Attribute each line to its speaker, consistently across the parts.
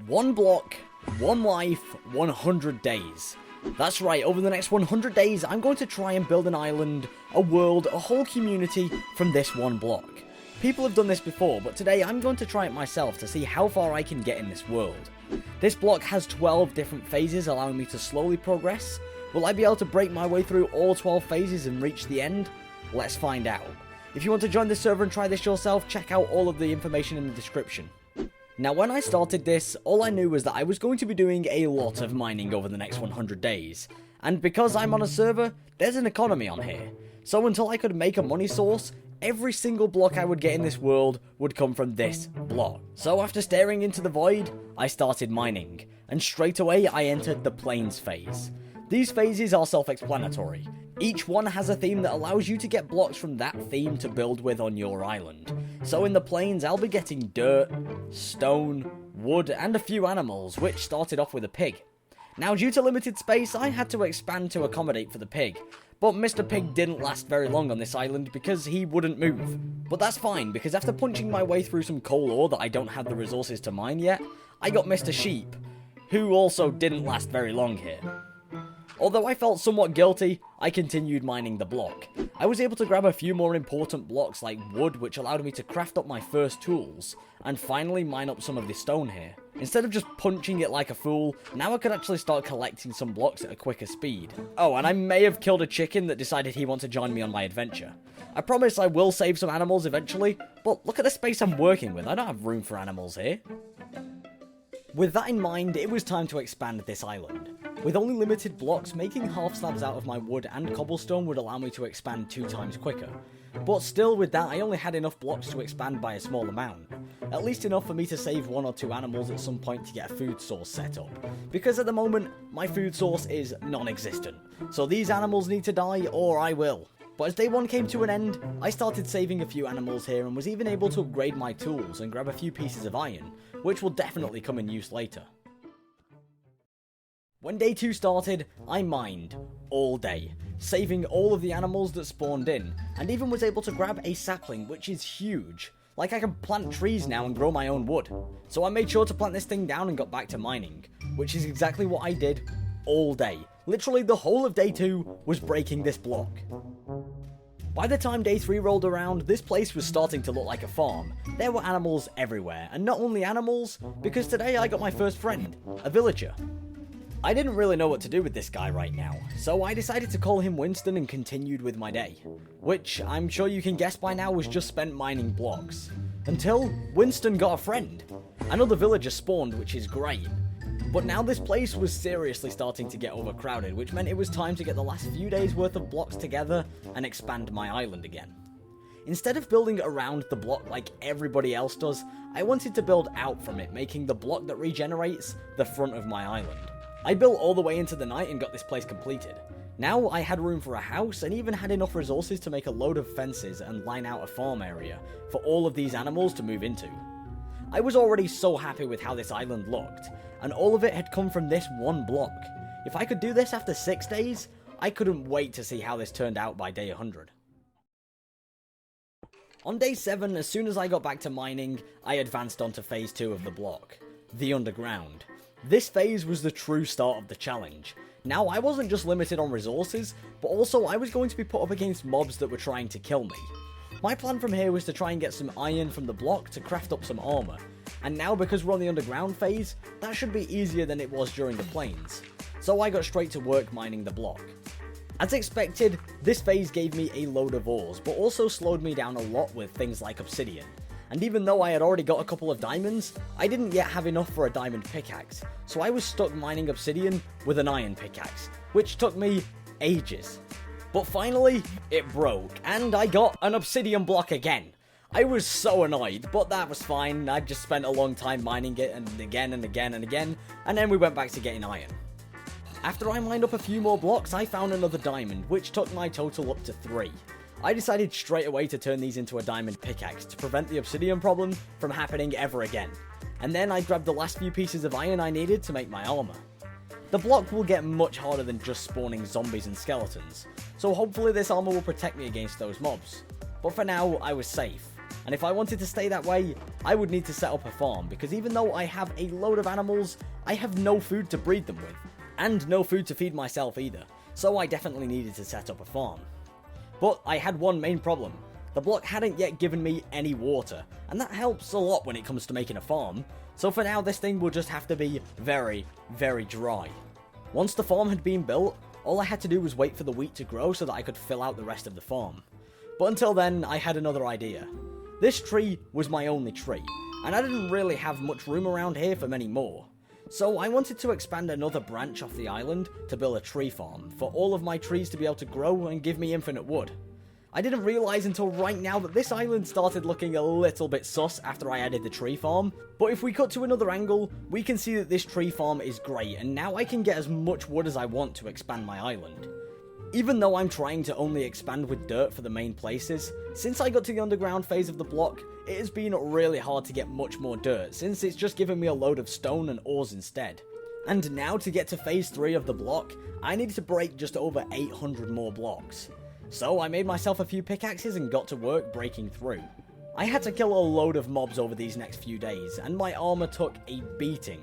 Speaker 1: One block, one life, 100 days. That's right, over the next 100 days, I'm going to try and build an island, a world, a whole community from this one block. People have done this before, but today I'm going to try it myself to see how far I can get in this world. This block has 12 different phases allowing me to slowly progress. Will I be able to break my way through all 12 phases and reach the end? Let's find out. If you want to join the server and try this yourself, check out all of the information in the description. Now, when I started this, all I knew was that I was going to be doing a lot of mining over the next 100 days. And because I'm on a server, there's an economy on here. So until I could make a money source, every single block I would get in this world would come from this block. So after staring into the void, I started mining. And straight away, I entered the plains phase. These phases are self-explanatory. Each one has a theme that allows you to get blocks from that theme to build with on your island. So in the plains, I'll be getting dirt, stone, wood, and a few animals, which started off with a pig. Now, due to limited space, I had to expand to accommodate for the pig. But Mr. Pig didn't last very long on this island because he wouldn't move. But that's fine, because after punching my way through some coal ore that I don't have the resources to mine yet, I got Mr. Sheep, who also didn't last very long here. Although I felt somewhat guilty, I continued mining the block. I was able to grab a few more important blocks like wood, which allowed me to craft up my first tools, and finally mine up some of the stone here. Instead of just punching it like a fool, now I could actually start collecting some blocks at a quicker speed. Oh, and I may have killed a chicken that decided he wanted to join me on my adventure. I promise I will save some animals eventually, but look at the space I'm working with. I don't have room for animals here. With that in mind, it was time to expand this island. With only limited blocks, making half slabs out of my wood and cobblestone would allow me to expand 2 times quicker. But still, with that, I only had enough blocks to expand by a small amount. At least enough for me to save 1 or 2 animals at some point to get a food source set up. Because at the moment, my food source is non-existent. So these animals need to die, or I will. But as day 1 came to an end, I started saving a few animals here and was even able to upgrade my tools and grab a few pieces of iron, which will definitely come in use later. When day 2 started, I mined all day, saving all of the animals that spawned in, and even was able to grab a sapling, which is huge. Like, I can plant trees now and grow my own wood. So I made sure to plant this thing down and got back to mining, which is exactly what I did all day. Literally the whole of day 2 was breaking this block. By the time day 3 rolled around, this place was starting to look like a farm. There were animals everywhere, and not only animals, because today I got my first friend, a villager. I didn't really know what to do with this guy right now, so I decided to call him Winston and continued with my day. Which, I'm sure you can guess by now, was just spent mining blocks. Until Winston got a friend. Another villager spawned, which is great. But now this place was seriously starting to get overcrowded, which meant it was time to get the last few days worth of blocks together and expand my island again. Instead of building around the block like everybody else does, I wanted to build out from it, making the block that regenerates the front of my island. I built all the way into the night and got this place completed. Now I had room for a house and even had enough resources to make a load of fences and line out a farm area for all of these animals to move into. I was already so happy with how this island looked, and all of it had come from this one block. If I could do this after 6 days, I couldn't wait to see how this turned out by day 100. On day 7, as soon as I got back to mining, I advanced onto phase 2 of the block, the underground. This phase was the true start of the challenge. Now, I wasn't just limited on resources, but also I was going to be put up against mobs that were trying to kill me. My plan from here was to try and get some iron from the block to craft up some armor, and now because we're on the underground phase, that should be easier than it was during the plains. So I got straight to work mining the block. As expected, this phase gave me a load of ores, but also slowed me down a lot with things like obsidian. And even though I had already got a couple of diamonds, I didn't yet have enough for a diamond pickaxe, so I was stuck mining obsidian with an iron pickaxe, which took me ages. But finally, it broke, and I got an obsidian block again. I was so annoyed, but that was fine. I just spent a long time mining it, and again and again and again, and then we went back to getting iron. After I mined up a few more blocks, I found another diamond, which took my total up to 3. I decided straight away to turn these into a diamond pickaxe to prevent the obsidian problem from happening ever again. And then I grabbed the last few pieces of iron I needed to make my armor. The block will get much harder than just spawning zombies and skeletons, so hopefully this armor will protect me against those mobs. But for now, I was safe. And if I wanted to stay that way, I would need to set up a farm, because even though I have a load of animals, I have no food to breed them with, and no food to feed myself either, so I definitely needed to set up a farm. But I had one main problem. The block hadn't yet given me any water, and that helps a lot when it comes to making a farm, so for now this thing will just have to be very, very dry. Once the farm had been built, all I had to do was wait for the wheat to grow so that I could fill out the rest of the farm. But until then, I had another idea. This tree was my only tree, and I didn't really have much room around here for many more. So I wanted to expand another branch off the island to build a tree farm, for all of my trees to be able to grow and give me infinite wood. I didn't realise until right now that this island started looking a little bit sus after I added the tree farm, but if we cut to another angle, we can see that this tree farm is great, and now I can get as much wood as I want to expand my island. Even though I'm trying to only expand with dirt for the main places, since I got to the underground phase of the block, it has been really hard to get much more dirt, since it's just given me a load of stone and ores instead. And now to get to phase 3 of the block, I needed to break just over 800 more blocks. So I made myself a few pickaxes and got to work breaking through. I had to kill a load of mobs over these next few days, and my armor took a beating.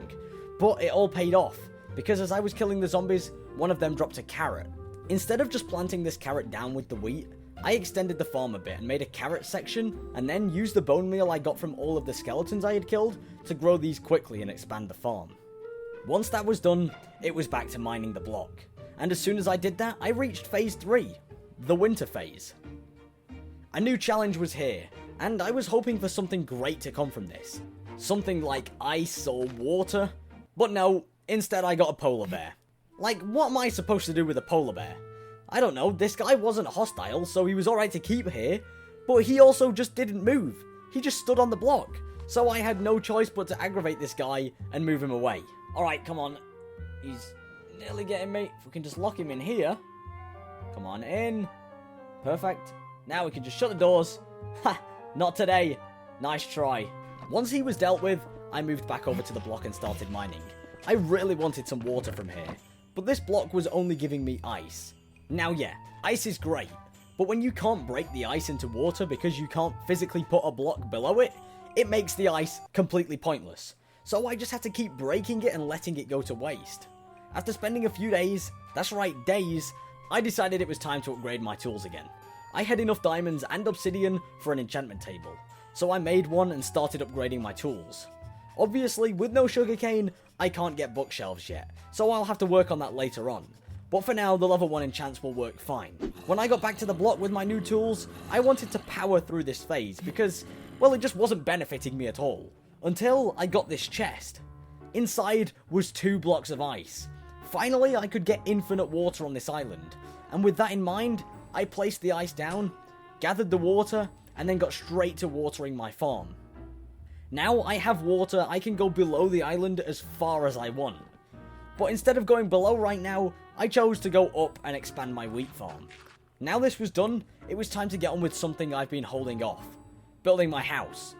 Speaker 1: But it all paid off, because as I was killing the zombies, one of them dropped a carrot. Instead of just planting this carrot down with the wheat, I extended the farm a bit and made a carrot section, and then used the bone meal I got from all of the skeletons I had killed to grow these quickly and expand the farm. Once that was done, it was back to mining the block. And as soon as I did that, I reached phase 3. The winter phase. A new challenge was here, and I was hoping for something great to come from this. Something like ice or water. But no, instead I got a polar bear. Like, what am I supposed to do with a polar bear? I don't know, this guy wasn't hostile, so he was alright to keep here, but he also just didn't move. He just stood on the block, so I had no choice but to aggravate this guy and move him away. Alright, come on. He's nearly getting me. If we can just lock him in here. Come on in. Perfect. Now we can just shut the doors. Ha! Not today. Nice try. Once he was dealt with, I moved back over to the block and started mining. I really wanted some water from here, but this block was only giving me ice. Now yeah, ice is great, but when you can't break the ice into water because you can't physically put a block below it, it makes the ice completely pointless. So I just had to keep breaking it and letting it go to waste. After spending a few days, that's right, days, I decided it was time to upgrade my tools again. I had enough diamonds and obsidian for an enchantment table, so I made one and started upgrading my tools. Obviously, with no sugarcane, I can't get bookshelves yet, so I'll have to work on that later on. But for now, the level 1 enchants will work fine. When I got back to the block with my new tools, I wanted to power through this phase because, well, it just wasn't benefiting me at all. Until I got this chest. Inside was 2 blocks of ice. Finally, I could get infinite water on this island, and with that in mind, I placed the ice down, gathered the water, and then got straight to watering my farm. Now I have water, I can go below the island as far as I want. But instead of going below right now, I chose to go up and expand my wheat farm. Now this was done, it was time to get on with something I've been holding off. Building my house.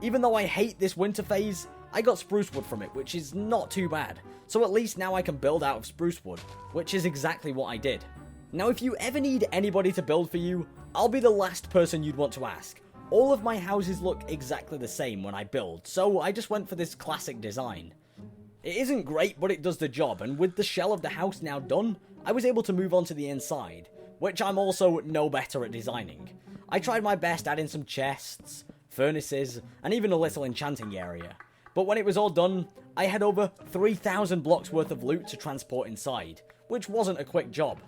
Speaker 1: Even though I hate this winter phase, I got spruce wood from it, which is not too bad. So at least now I can build out of spruce wood, which is exactly what I did. Now if you ever need anybody to build for you, I'll be the last person you'd want to ask. All of my houses look exactly the same when I build, so I just went for this classic design. It isn't great, but it does the job, and with the shell of the house now done, I was able to move on to the inside, which I'm also no better at designing. I tried my best adding some chests, furnaces, and even a little enchanting area. But when it was all done, I had over 3,000 blocks worth of loot to transport inside, which wasn't a quick job.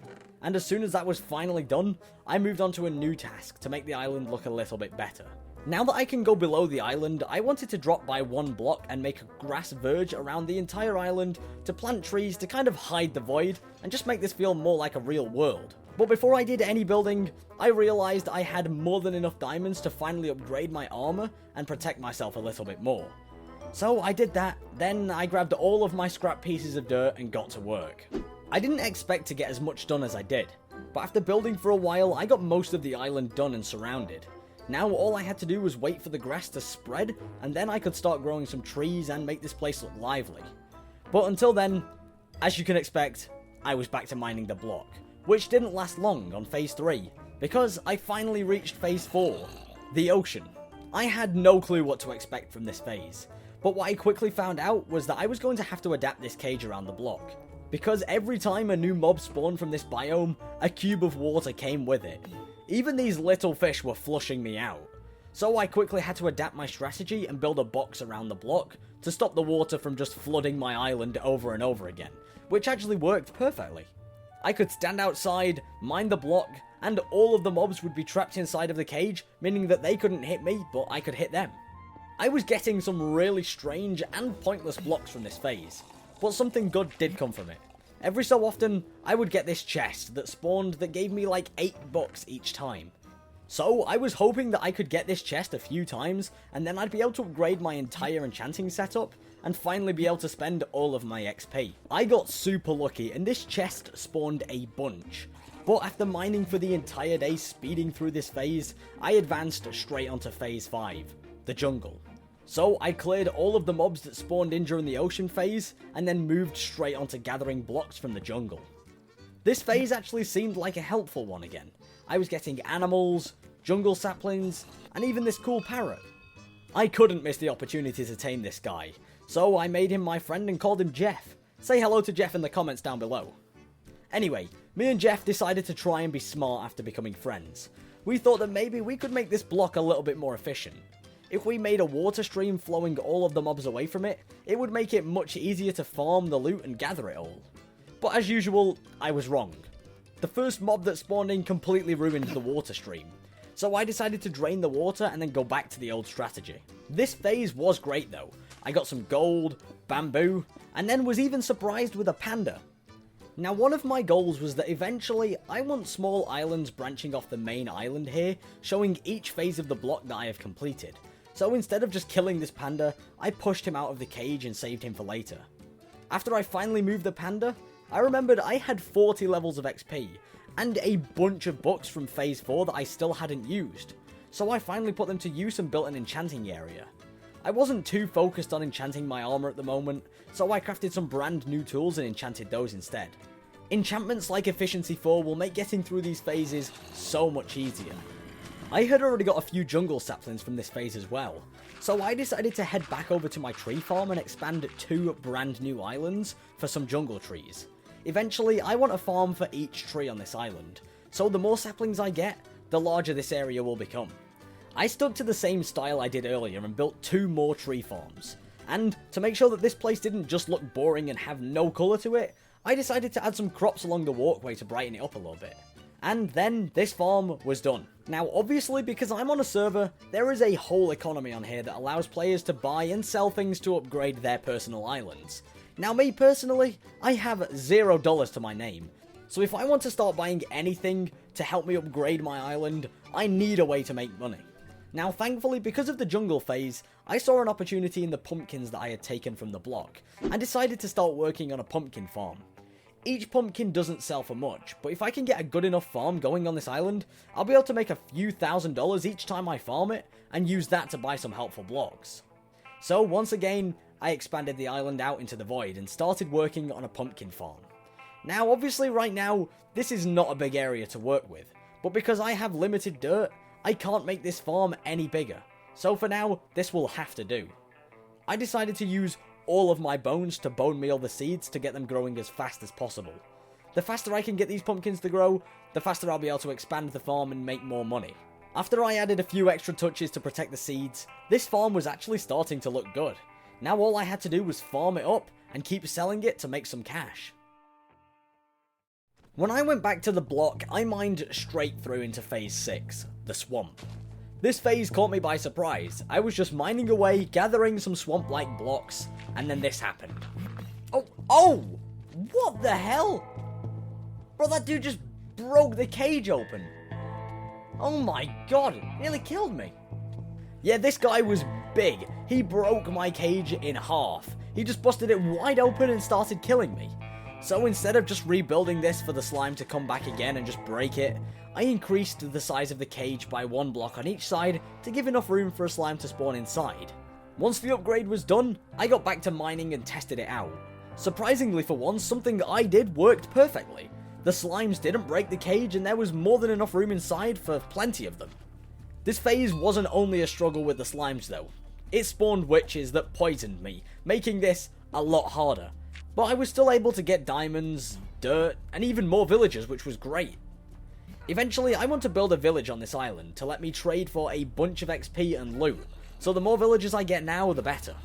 Speaker 1: And as soon as that was finally done, I moved on to a new task to make the island look a little bit better. Now that I can go below the island, I wanted to drop by 1 block and make a grass verge around the entire island to plant trees to kind of hide the void and just make this feel more like a real world. But before I did any building, I realized I had more than enough diamonds to finally upgrade my armor and protect myself a little bit more. So I did that, then I grabbed all of my scrap pieces of dirt and got to work. I didn't expect to get as much done as I did, but after building for a while, I got most of the island done and surrounded. Now all I had to do was wait for the grass to spread, and then I could start growing some trees and make this place look lively. But until then, as you can expect, I was back to mining the block, which didn't last long on phase 3, because I finally reached phase 4, the ocean. I had no clue what to expect from this phase, but what I quickly found out was that I was going to have to adapt this cage around the block, because every time a new mob spawned from this biome, a cube of water came with it. Even these little fish were flushing me out. So I quickly had to adapt my strategy and build a box around the block to stop the water from just flooding my island over and over again, which actually worked perfectly. I could stand outside, mine the block, and all of the mobs would be trapped inside of the cage, meaning that they couldn't hit me, but I could hit them. I was getting some really strange and pointless blocks from this phase, but something good did come from it. Every so often, I would get this chest that spawned that gave me like $8 each time. So I was hoping that I could get this chest a few times, and then I'd be able to upgrade my entire enchanting setup, and finally be able to spend all of my XP. I got super lucky, and this chest spawned a bunch. But after mining for the entire day speeding through this phase, I advanced straight onto phase 5, the jungle. So I cleared all of the mobs that spawned in during the ocean phase, and then moved straight onto gathering blocks from the jungle. This phase actually seemed like a helpful one again. I was getting animals, jungle saplings, and even this cool parrot. I couldn't miss the opportunity to tame this guy, so I made him my friend and called him Jeff. Say hello to Jeff in the comments down below. Anyway, me and Jeff decided to try and be smart after becoming friends. We thought that maybe we could make this block a little bit more efficient. If we made a water stream flowing all of the mobs away from it, it would make it much easier to farm the loot and gather it all. But as usual, I was wrong. The first mob that spawned in completely ruined the water stream, so I decided to drain the water and then go back to the old strategy. This phase was great though. I got some gold, bamboo, and then was even surprised with a panda. Now one of my goals was that eventually I want small islands branching off the main island here, showing each phase of the block that I have completed. So instead of just killing this panda, I pushed him out of the cage and saved him for later. After I finally moved the panda, I remembered I had 40 levels of XP, and a bunch of books from phase 4 that I still hadn't used, so I finally put them to use and built an enchanting area. I wasn't too focused on enchanting my armor at the moment, so I crafted some brand new tools and enchanted those instead. Enchantments like Efficiency 4 will make getting through these phases so much easier. I had already got a few jungle saplings from this phase as well, so I decided to head back over to my tree farm and expand 2 brand new islands for some jungle trees. Eventually, I want a farm for each tree on this island, so the more saplings I get, the larger this area will become. I stuck to the same style I did earlier and built 2 more tree farms, and to make sure that this place didn't just look boring and have no colour to it, I decided to add some crops along the walkway to brighten it up a little bit. And then this farm was done. Now obviously because I'm on a server, there is a whole economy on here that allows players to buy and sell things to upgrade their personal islands. Now me personally, I have $0 to my name, so if I want to start buying anything to help me upgrade my island, I need a way to make money. Now thankfully, because of the jungle phase, I saw an opportunity in the pumpkins that I had taken from the block, and decided to start working on a pumpkin farm. Each pumpkin doesn't sell for much, but if I can get a good enough farm going on this island, I'll be able to make a few $1,000s each time I farm it, and use that to buy some helpful blocks. So once again, I expanded the island out into the void and started working on a pumpkin farm. Now obviously right now, this is not a big area to work with, but because I have limited dirt, I can't make this farm any bigger, so for now, this will have to do. I decided to use all of my bones to bone meal the seeds to get them growing as fast as possible. The faster I can get these pumpkins to grow, the faster I'll be able to expand the farm and make more money. After I added a few extra touches to protect the seeds, this farm was actually starting to look good. Now all I had to do was farm it up and keep selling it to make some cash. When I went back to the block, I mined straight through into phase 6, the swamp. This phase caught me by surprise. I was just mining away, gathering some swamp-like blocks, and then this happened. Oh! What the hell? Bro, that dude just broke the cage open. Oh my god, it nearly killed me. Yeah, this guy was big. He broke my cage in half. He just busted it wide open and started killing me. So instead of just rebuilding this for the slime to come back again and just break it, I increased the size of the cage by 1 block on each side to give enough room for a slime to spawn inside. Once the upgrade was done, I got back to mining and tested it out. Surprisingly for once, something I did worked perfectly. The slimes didn't break the cage and there was more than enough room inside for plenty of them. This phase wasn't only a struggle with the slimes though. It spawned witches that poisoned me, making this a lot harder. But I was still able to get diamonds, dirt, and even more villagers, which was great. Eventually, I want to build a village on this island to let me trade for a bunch of XP and loot, so the more villagers I get now, the better.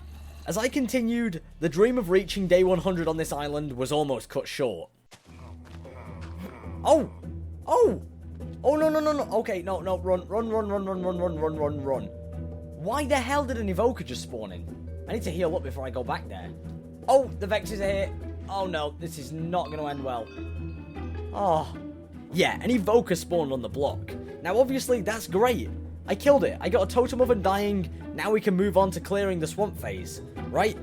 Speaker 1: As I continued, the dream of reaching day 100 on this island was almost cut short. Oh! Oh! Oh, no, no, no, no. Okay, no, no, run. Why the hell did an evoker just spawn in? I need to heal up before I go back there. Oh, the Vexes are here. Oh no, this is not going to end well. Oh. Yeah, an evoker spawned on the block. Now obviously that's great. I killed it. I got a totem of undying. Now we can move on to clearing the swamp phase. Right?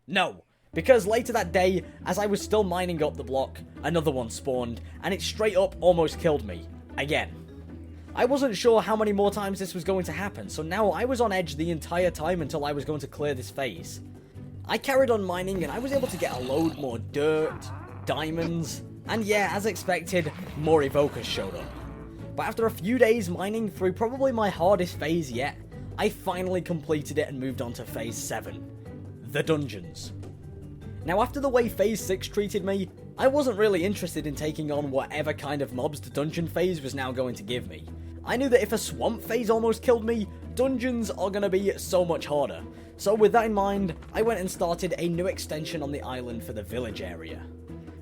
Speaker 1: No. Because later that day, as I was still mining up the block, another one spawned, and it straight up almost killed me. Again. I wasn't sure how many more times this was going to happen, so now I was on edge the entire time until I was going to clear this phase. I carried on mining and I was able to get a load more dirt, diamonds, and yeah, as expected, more evokers showed up. But after a few days mining through probably my hardest phase yet, I finally completed it and moved on to phase 7. The dungeons. Now after the way phase 6 treated me, I wasn't really interested in taking on whatever kind of mobs the dungeon phase was now going to give me. I knew that if a swamp phase almost killed me, dungeons are going to be so much harder. So with that in mind, I went and started a new extension on the island for the village area.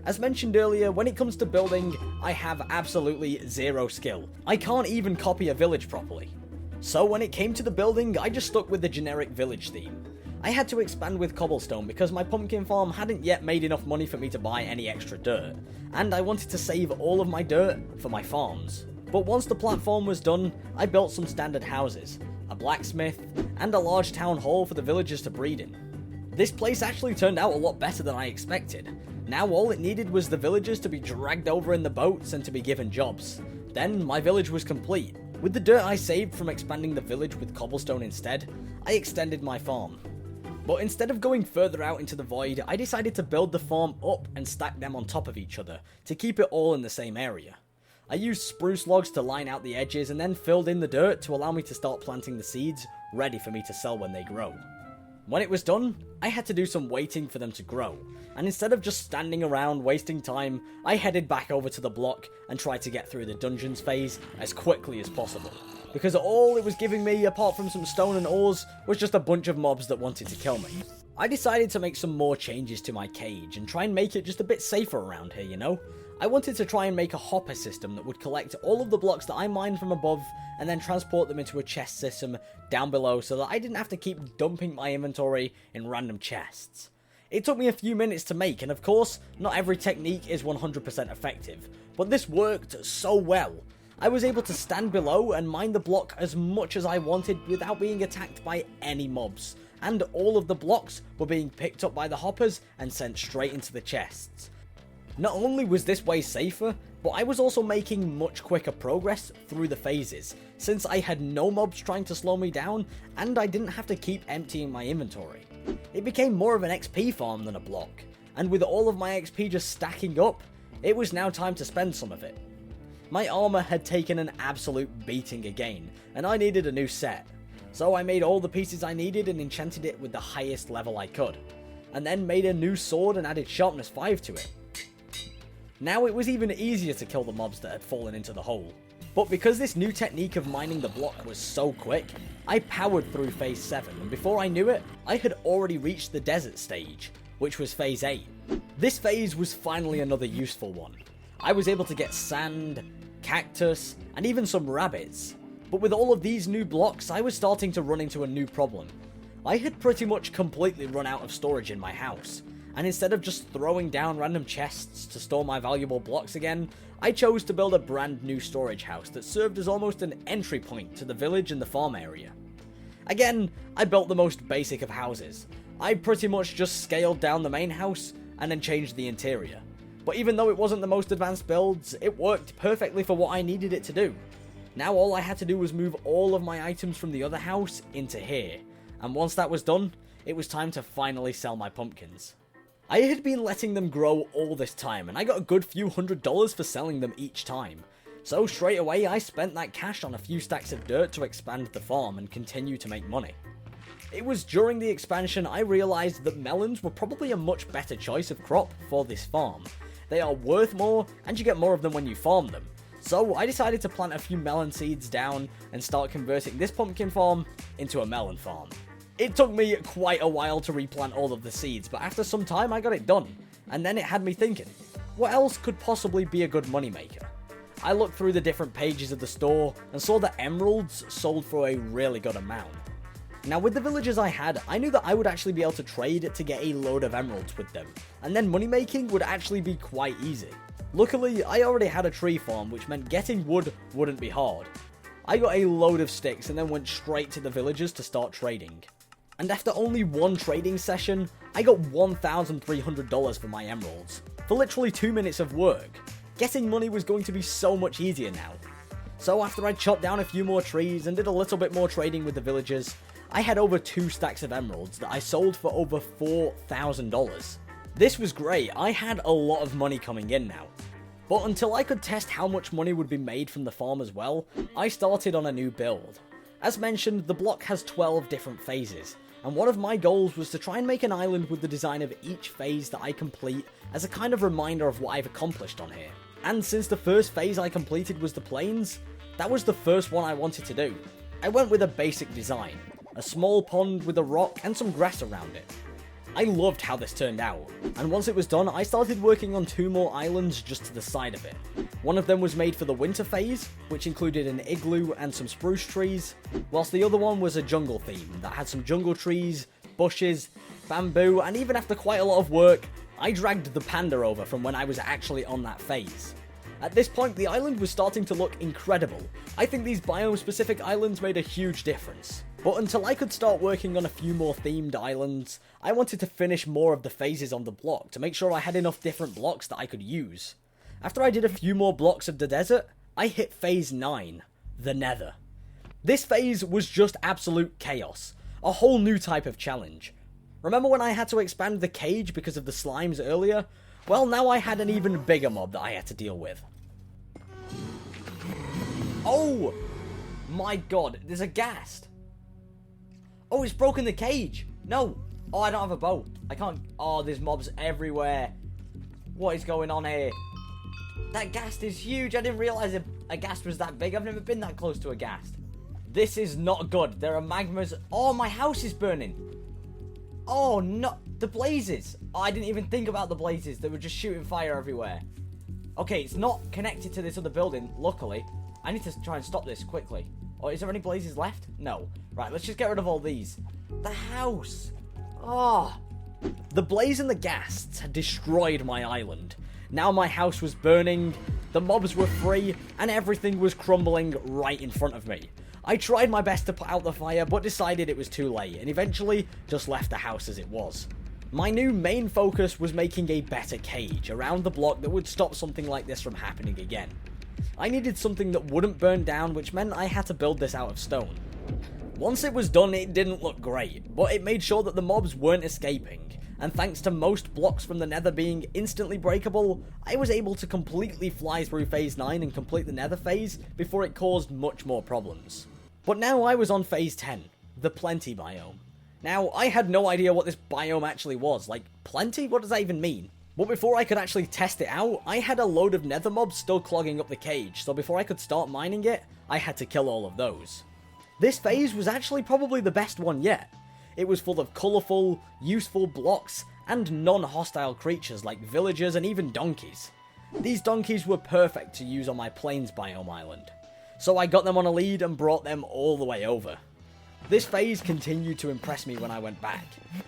Speaker 1: As mentioned earlier, when it comes to building, I have absolutely zero skill. I can't even copy a village properly. So when it came to the building, I just stuck with the generic village theme. I had to expand with cobblestone because my pumpkin farm hadn't yet made enough money for me to buy any extra dirt, and I wanted to save all of my dirt for my farms. But once the platform was done, I built some standard houses, a blacksmith, and a large town hall for the villagers to breed in. This place actually turned out a lot better than I expected. Now all it needed was the villagers to be dragged over in the boats and to be given jobs. Then my village was complete. With the dirt I saved from expanding the village with cobblestone instead, I extended my farm. But instead of going further out into the void, I decided to build the farm up and stack them on top of each other, to keep it all in the same area. I used spruce logs to line out the edges and then filled in the dirt to allow me to start planting the seeds, ready for me to sell when they grow. When it was done, I had to do some waiting for them to grow, and instead of just standing around wasting time, I headed back over to the block and tried to get through the dungeons phase as quickly as possible. Because all it was giving me, apart from some stone and ores, was just a bunch of mobs that wanted to kill me. I decided to make some more changes to my cage and try and make it just a bit safer around here, you know? I wanted to try and make a hopper system that would collect all of the blocks that I mined from above and then transport them into a chest system down below so that I didn't have to keep dumping my inventory in random chests. It took me a few minutes to make, and of course, not every technique is 100% effective, but this worked so well. I was able to stand below and mine the block as much as I wanted without being attacked by any mobs, and all of the blocks were being picked up by the hoppers and sent straight into the chests. Not only was this way safer, but I was also making much quicker progress through the phases, since I had no mobs trying to slow me down, and I didn't have to keep emptying my inventory. It became more of an XP farm than a block, and with all of my XP just stacking up, it was now time to spend some of it. My armor had taken an absolute beating again, and I needed a new set, so I made all the pieces I needed and enchanted it with the highest level I could, and then made a new sword and added sharpness 5 to it. Now it was even easier to kill the mobs that had fallen into the hole. But because this new technique of mining the block was so quick, I powered through phase 7, and before I knew it, I had already reached the desert stage, which was phase 8. This phase was finally another useful one. I was able to get sand, cactus, and even some rabbits. But with all of these new blocks, I was starting to run into a new problem. I had pretty much completely run out of storage in my house, and instead of just throwing down random chests to store my valuable blocks again, I chose to build a brand new storage house that served as almost an entry point to the village and the farm area. Again, I built the most basic of houses. I pretty much just scaled down the main house and then changed the interior. But even though it wasn't the most advanced builds, it worked perfectly for what I needed it to do. Now all I had to do was move all of my items from the other house into here, and once that was done, it was time to finally sell my pumpkins. I had been letting them grow all this time, and I got a good few $100s for selling them each time. So straight away I spent that cash on a few stacks of dirt to expand the farm and continue to make money. It was during the expansion I realised that melons were probably a much better choice of crop for this farm. They are worth more, and you get more of them when you farm them. So I decided to plant a few melon seeds down and start converting this pumpkin farm into a melon farm. It took me quite a while to replant all of the seeds, but after some time I got it done. And then it had me thinking, what else could possibly be a good moneymaker? I looked through the different pages of the store and saw that emeralds sold for a really good amount. Now with the villagers I had, I knew that I would actually be able to trade to get a load of emeralds with them, and then money making would actually be quite easy. Luckily, I already had a tree farm, which meant getting wood wouldn't be hard. I got a load of sticks and then went straight to the villagers to start trading. And after only one trading session, I got $1,300 for my emeralds, for literally 2 minutes of work. Getting money was going to be so much easier now. So after I chopped down a few more trees and did a little bit more trading with the villagers, I had over 2 stacks of emeralds that I sold for over $4,000. This was great, I had a lot of money coming in now. But until I could test how much money would be made from the farm as well, I started on a new build. As mentioned, the block has 12 different phases, and one of my goals was to try and make an island with the design of each phase that I complete as a kind of reminder of what I've accomplished on here. And since the first phase I completed was the plains, that was the first one I wanted to do. I went with a basic design, a small pond with a rock and some grass around it. I loved how this turned out, and once it was done, I started working on 2 more islands just to the side of it. One of them was made for the winter phase, which included an igloo and some spruce trees, whilst the other one was a jungle theme that had some jungle trees, bushes, bamboo, and even after quite a lot of work, I dragged the panda over from when I was actually on that phase. At this point, the island was starting to look incredible. I think these biome-specific islands made a huge difference. But until I could start working on a few more themed islands, I wanted to finish more of the phases on the block to make sure I had enough different blocks that I could use. After I did a few more blocks of the desert, I hit phase 9, the Nether. This phase was just absolute chaos, a whole new type of challenge. Remember when I had to expand the cage because of the slimes earlier? Well, now I had an even bigger mob that I had to deal with. Oh! My god, there's a ghast! Oh, it's broken the cage! No! Oh, I don't have a bow. I can't... Oh, there's mobs everywhere. What is going on here? That ghast is huge. I didn't realise a ghast was that big. I've never been that close to a ghast. This is not good. There are magmas... Oh, my house is burning. Oh, no. The blazes. Oh, I didn't even think about the blazes. They were just shooting fire everywhere. Okay, it's not connected to this other building, luckily. I need to try and stop this quickly. Oh, is there any blazes left? No. Right, let's just get rid of all these. The house. Oh. The blaze and the ghasts had destroyed my island. Now my house was burning, the mobs were free, and everything was crumbling right in front of me. I tried my best to put out the fire, but decided it was too late, and eventually just left the house as it was. My new main focus was making a better cage around the block that would stop something like this from happening again. I needed something that wouldn't burn down, which meant I had to build this out of stone. Once it was done, it didn't look great, but it made sure that the mobs weren't escaping, and thanks to most blocks from the Nether being instantly breakable, I was able to completely fly through phase 9 and complete the Nether phase before it caused much more problems. But now I was on phase 10, the Plenty biome. Now, I had no idea what this biome actually was, like, plenty? What does that even mean? But before I could actually test it out, I had a load of nether mobs still clogging up the cage, so before I could start mining it, I had to kill all of those. This phase was actually probably the best one yet. It was full of colourful, useful blocks, and non-hostile creatures like villagers and even donkeys. These donkeys were perfect to use on my plains biome island, so I got them on a lead and brought them all the way over. This phase continued to impress me when I went back.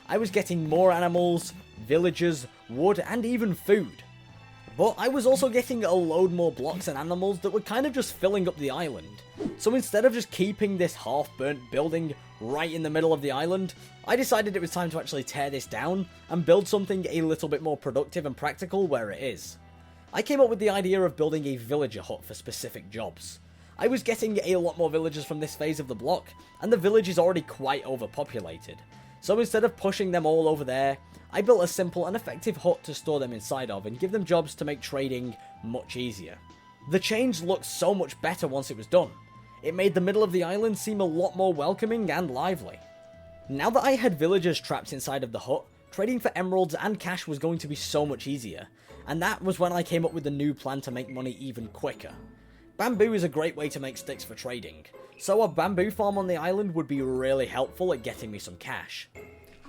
Speaker 1: I was getting more animals, villagers, wood, and even food. But I was also getting a load more blocks and animals that were kind of just filling up the island. So instead of just keeping this half-burnt building right in the middle of the island, I decided it was time to actually tear this down and build something a little bit more productive and practical where it is. I came up with the idea of building a villager hut for specific jobs. I was getting a lot more villagers from this phase of the block, and the village is already quite overpopulated. So instead of pushing them all over there, I built a simple and effective hut to store them inside of and give them jobs to make trading much easier. The change looked so much better once it was done. It made the middle of the island seem a lot more welcoming and lively. Now that I had villagers trapped inside of the hut, trading for emeralds and cash was going to be so much easier, and that was when I came up with the new plan to make money even quicker. Bamboo is a great way to make sticks for trading, so a bamboo farm on the island would be really helpful at getting me some cash.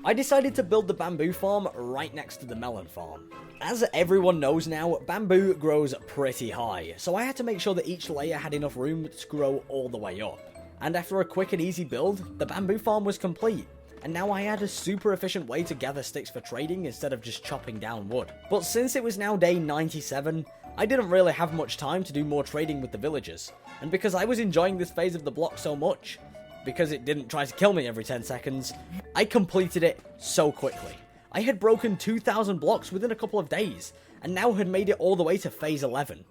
Speaker 1: I decided to build the bamboo farm right next to the melon farm. As everyone knows now, bamboo grows pretty high, so I had to make sure that each layer had enough room to grow all the way up. And after a quick and easy build, the bamboo farm was complete, and now I had a super efficient way to gather sticks for trading instead of just chopping down wood. But since it was now day 97, I didn't really have much time to do more trading with the villagers, and because I was enjoying this phase of the block so much, because it didn't try to kill me every 10 seconds, I completed it so quickly. I had broken 2,000 blocks within a couple of days, and now had made it all the way to phase 11.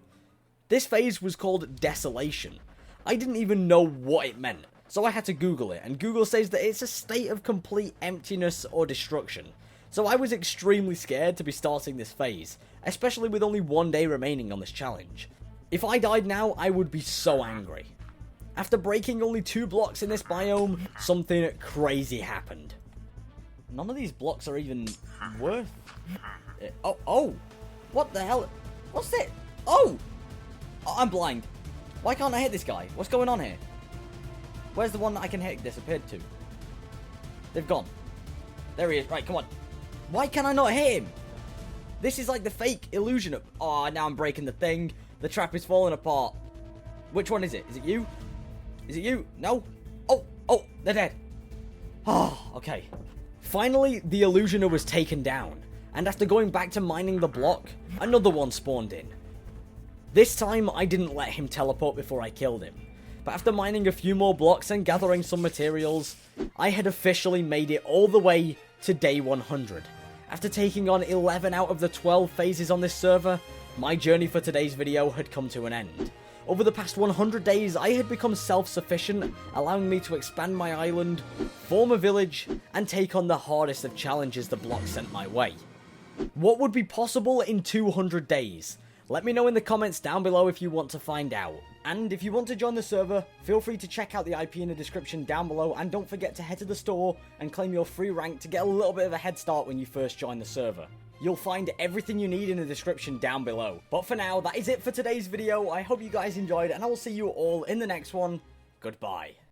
Speaker 1: This phase was called Desolation. I didn't even know what it meant, so I had to Google it, and Google says that it's a state of complete emptiness or destruction. So I was extremely scared to be starting this phase, especially with only one day remaining on this challenge. If I died now, I would be so angry. After breaking only 2 blocks in this biome, something crazy happened. None of these blocks are even worth it. Oh! What the hell? What's it? Oh, I'm blind. Why can't I hit this guy? What's going on here? Where's the one that I can hit disappeared to? They've gone. There he is. Right, come on. Why can I not hit him? This is like the fake illusion of... Oh, now I'm breaking the thing. The trap is falling apart. Which one is it? Is it you? Is it you? No? Oh, they're dead. Oh, okay. Finally, the illusioner was taken down. And after going back to mining the block, another one spawned in. This time, I didn't let him teleport before I killed him. But after mining a few more blocks and gathering some materials, I had officially made it all the way to day 100. After taking on 11 out of the 12 phases on this server, my journey for today's video had come to an end. Over the past 100 days, I had become self-sufficient, allowing me to expand my island, form a village, and take on the hardest of challenges the block sent my way. What would be possible in 200 days? Let me know in the comments down below if you want to find out. And if you want to join the server, feel free to check out the IP in the description down below, and don't forget to head to the store and claim your free rank to get a little bit of a head start when you first join the server. You'll find everything you need in the description down below. But for now, that is it for today's video. I hope you guys enjoyed, and I will see you all in the next one. Goodbye.